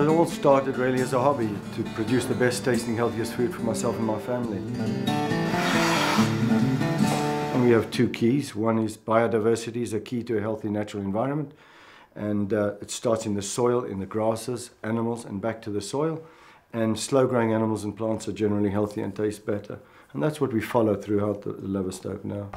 it all started really as a hobby to produce the best tasting, healthiest food for myself and my family. And we have two keys. One is biodiversity is a key to a healthy natural environment. And it starts in the soil, in the grasses, animals, and back to the soil. And slow-growing animals and plants are generally healthy and taste better. And that's what we follow throughout the Laverstoke now.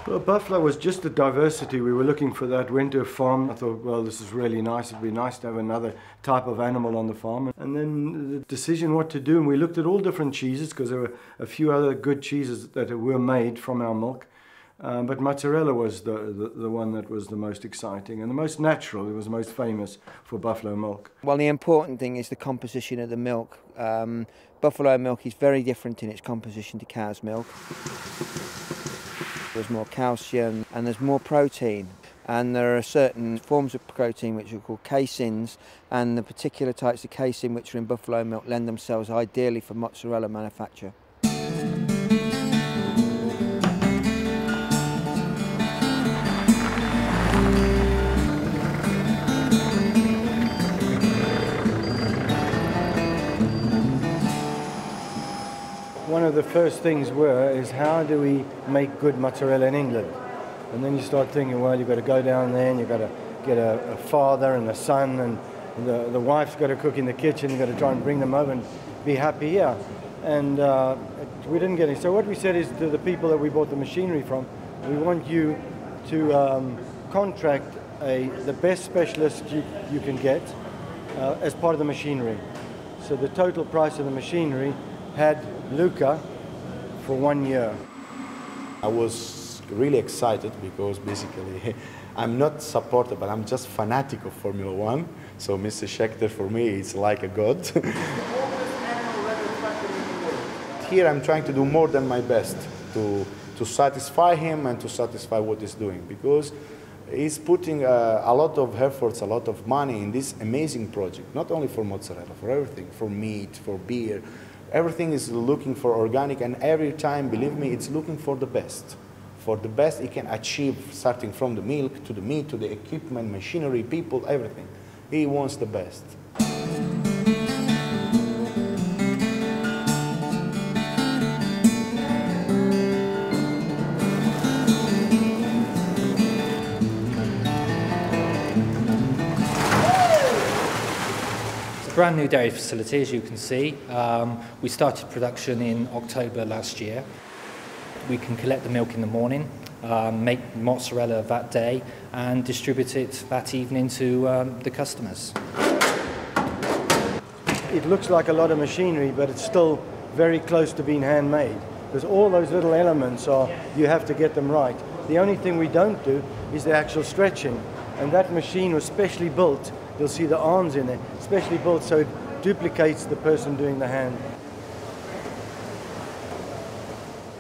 Well, buffalo was just the diversity. We were looking for that. Went to a farm. I thought, well, this is really nice. It'd be nice to have another type of animal on the farm. And then the decision what to do, and we looked at all different cheeses because there were a few other good cheeses that were made from our milk. But mozzarella was the one that was the most exciting and the most natural. It was most famous for buffalo milk. Well, the important thing is the composition of the milk. Buffalo milk is very different in its composition to cow's milk. There's more calcium and there's more protein. And there are certain forms of protein which are called caseins, and the particular types of casein which are in buffalo milk lend themselves ideally for mozzarella manufacture. One of the first things is how do we make good mozzarella in England? And then you start thinking, well, you've got to go down there and you've got to get a father and a son, and the wife's got to cook in the kitchen. You've got to try and bring them over and be happy here. And we didn't get it. So what we said is to the people that we bought the machinery from, we want you to contract the best specialist you can get as part of the machinery. So the total price of the machinery had Luca for 1 year. I was really excited because basically I'm not supporter, but I'm just fanatic of Formula One. So Mr. Scheckter for me is like a god. Here I'm trying to do more than my best to satisfy him and to satisfy what he's doing, because he's putting a lot of efforts, a lot of money in this amazing project, not only for mozzarella, for everything, for meat, for beer. Everything is looking for organic, and every time, believe me, it's looking for the best. For the best it can achieve, starting from the milk, to the meat, to the equipment, machinery, people, everything. He wants the best. Brand new dairy facility, as you can see. We started production in October last year. We can collect the milk in the morning, make mozzarella that day, and distribute it that evening to the customers. It looks like a lot of machinery, but it's still very close to being handmade, because all those little elements you have to get them right. The only thing we don't do is the actual stretching, and that machine was specially built. You'll see the arms in there, specially built so it duplicates the person doing the hand.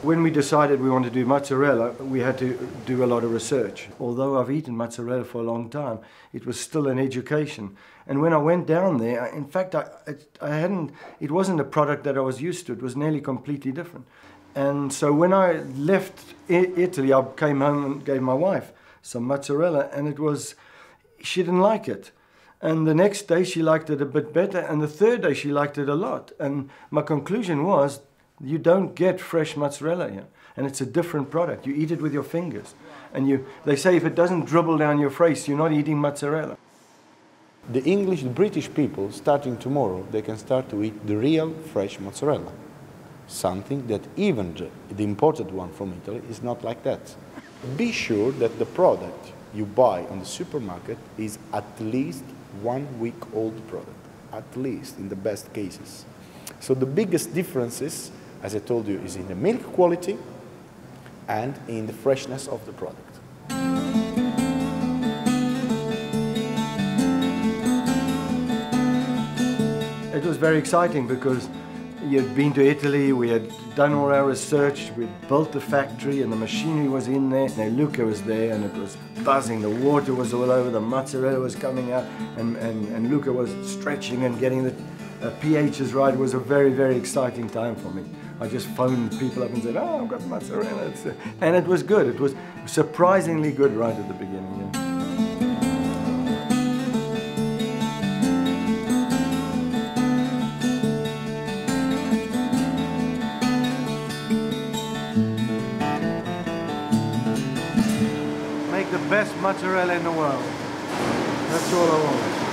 When we decided we wanted to do mozzarella, we had to do a lot of research. Although I've eaten mozzarella for a long time, it was still an education. And when I went down there, in fact, it wasn't a product that I was used to. It was nearly completely different. And so when I left Italy, I came home and gave my wife some mozzarella, and she didn't like it. And the next day she liked it a bit better, and the third day she liked it a lot. And my conclusion was, you don't get fresh mozzarella here, and it's a different product. You eat it with your fingers, and they say if it doesn't dribble down your face, you're not eating mozzarella. The English, the British people, starting tomorrow, they can start to eat the real fresh mozzarella. Something that even the imported one from Italy is not like that. Be sure that the product you buy on the supermarket is at least 1 week old product, at least in the best cases. So the biggest differences, as I told you, is in the milk quality and in the freshness of the product. It was very exciting because you'd been to Italy, we had done all our research, we'd built the factory and the machinery was in there. Now Luca was there and it was buzzing, the water was all over, the mozzarella was coming out, and Luca was stretching and getting the pHs right. It was a very, very exciting time for me. I just phoned people up and said, oh, I've got mozzarella. And it was good. It was surprisingly good right at the beginning. Yeah. best mozzarella in the world. That's all I want.